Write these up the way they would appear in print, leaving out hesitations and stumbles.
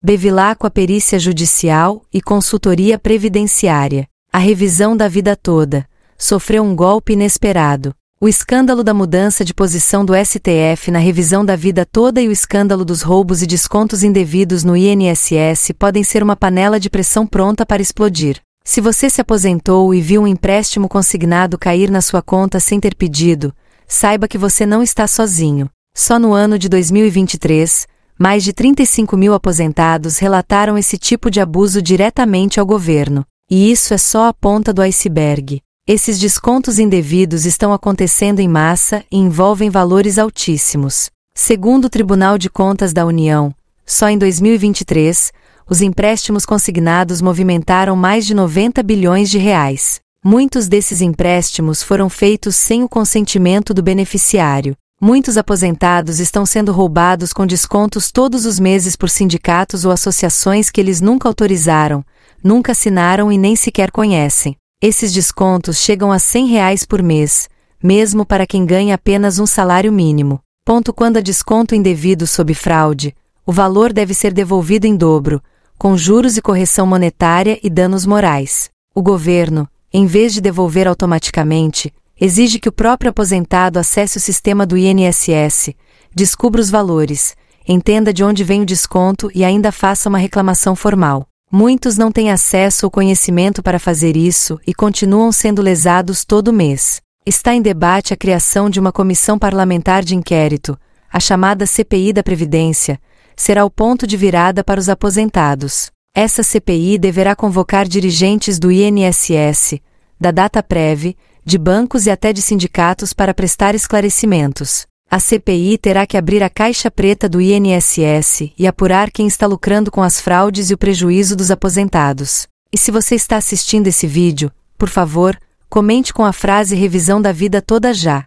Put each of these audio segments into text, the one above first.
Bevilacqua Perícia Judicial e Consultoria Previdenciária. A revisão da vida toda. Sofreu um golpe inesperado. O escândalo da mudança de posição do STF na revisão da vida toda e o escândalo dos roubos e descontos indevidos no INSS podem ser uma panela de pressão pronta para explodir. Se você se aposentou e viu um empréstimo consignado cair na sua conta sem ter pedido, saiba que você não está sozinho. Só no ano de 2023, mais de 35 mil aposentados relataram esse tipo de abuso diretamente ao governo. E isso é só a ponta do iceberg. Esses descontos indevidos estão acontecendo em massa e envolvem valores altíssimos. Segundo o Tribunal de Contas da União, só em 2023, os empréstimos consignados movimentaram mais de 90 bilhões de reais. Muitos desses empréstimos foram feitos sem o consentimento do beneficiário. Muitos aposentados estão sendo roubados com descontos todos os meses por sindicatos ou associações que eles nunca autorizaram, nunca assinaram e nem sequer conhecem. Esses descontos chegam a R$100 por mês, mesmo para quem ganha apenas um salário mínimo. Quando há desconto indevido sob fraude, o valor deve ser devolvido em dobro, com juros e correção monetária e danos morais. O governo, em vez de devolver automaticamente, exige que o próprio aposentado acesse o sistema do INSS, descubra os valores, entenda de onde vem o desconto e ainda faça uma reclamação formal. Muitos não têm acesso ou conhecimento para fazer isso e continuam sendo lesados todo mês. Está em debate a criação de uma comissão parlamentar de inquérito, a chamada CPI da Previdência, será o ponto de virada para os aposentados. Essa CPI deverá convocar dirigentes do INSS, da Dataprev, de bancos e até de sindicatos para prestar esclarecimentos. A CPI terá que abrir a caixa preta do INSS e apurar quem está lucrando com as fraudes e o prejuízo dos aposentados. E se você está assistindo esse vídeo, por favor, comente com a frase revisão da vida toda já.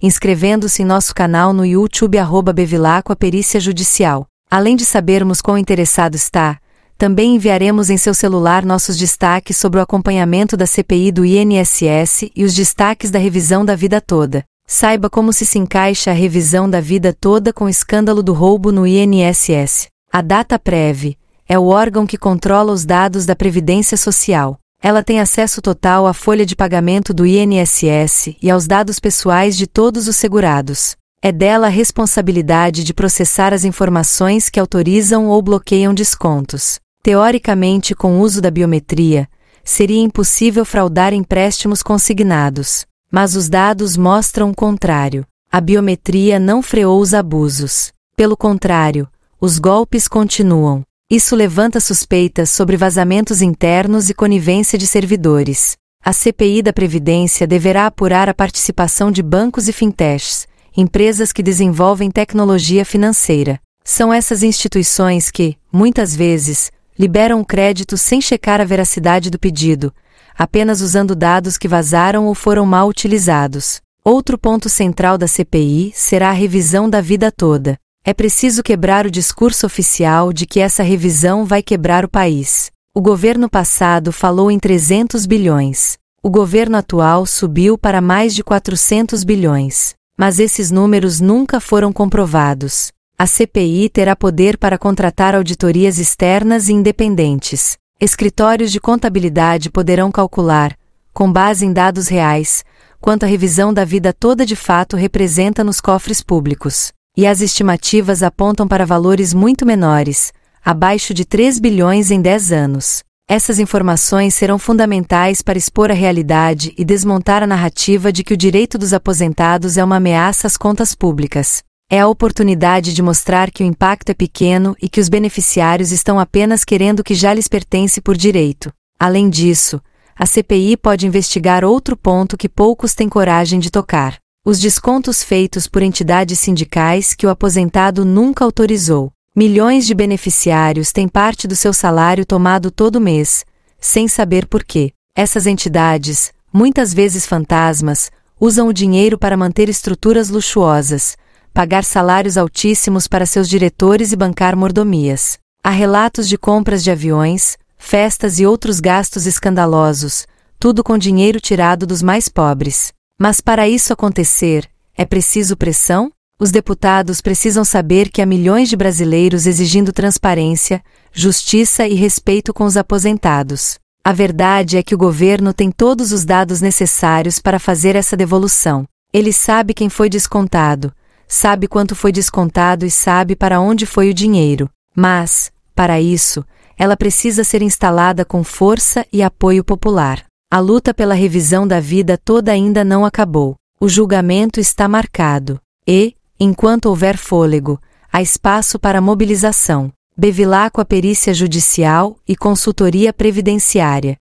Inscrevendo-se em nosso canal no YouTube @Bevilacqua Perícia Judicial. Além de sabermos quão interessado está, também enviaremos em seu celular nossos destaques sobre o acompanhamento da CPI do INSS e os destaques da revisão da vida toda. Saiba como se encaixa a revisão da vida toda com o escândalo do roubo no INSS. A Dataprev é o órgão que controla os dados da Previdência Social. Ela tem acesso total à folha de pagamento do INSS e aos dados pessoais de todos os segurados. É dela a responsabilidade de processar as informações que autorizam ou bloqueiam descontos. Teoricamente, com o uso da biometria, seria impossível fraudar empréstimos consignados. Mas os dados mostram o contrário. A biometria não freou os abusos. Pelo contrário, os golpes continuam. Isso levanta suspeitas sobre vazamentos internos e conivência de servidores. A CPI da Previdência deverá apurar a participação de bancos e fintechs, empresas que desenvolvem tecnologia financeira. São essas instituições que, muitas vezes, liberam o crédito sem checar a veracidade do pedido, apenas usando dados que vazaram ou foram mal utilizados. Outro ponto central da CPI será a revisão da vida toda. É preciso quebrar o discurso oficial de que essa revisão vai quebrar o país. O governo passado falou em 300 bilhões. O governo atual subiu para mais de 400 bilhões. Mas esses números nunca foram comprovados. A CPI terá poder para contratar auditorias externas e independentes. Escritórios de contabilidade poderão calcular, com base em dados reais, quanto a revisão da vida toda de fato representa nos cofres públicos. E as estimativas apontam para valores muito menores, abaixo de 3 bilhões em 10 anos. Essas informações serão fundamentais para expor a realidade e desmontar a narrativa de que o direito dos aposentados é uma ameaça às contas públicas. É a oportunidade de mostrar que o impacto é pequeno e que os beneficiários estão apenas querendo o que já lhes pertence por direito. Além disso, a CPI pode investigar outro ponto que poucos têm coragem de tocar: os descontos feitos por entidades sindicais que o aposentado nunca autorizou. Milhões de beneficiários têm parte do seu salário tomado todo mês, sem saber por quê. Essas entidades, muitas vezes fantasmas, usam o dinheiro para manter estruturas luxuosas, pagar salários altíssimos para seus diretores e bancar mordomias. Há relatos de compras de aviões, festas e outros gastos escandalosos, tudo com dinheiro tirado dos mais pobres. Mas para isso acontecer, é preciso pressão? Os deputados precisam saber que há milhões de brasileiros exigindo transparência, justiça e respeito com os aposentados. A verdade é que o governo tem todos os dados necessários para fazer essa devolução. Ele sabe quem foi descontado, sabe quanto foi descontado e sabe para onde foi o dinheiro. Mas, para isso, ela precisa ser instalada com força e apoio popular. A luta pela revisão da vida toda ainda não acabou. O julgamento está marcado. E, enquanto houver fôlego, há espaço para mobilização. Bevilacqua Perícia Judicial e Consultoria Previdenciária.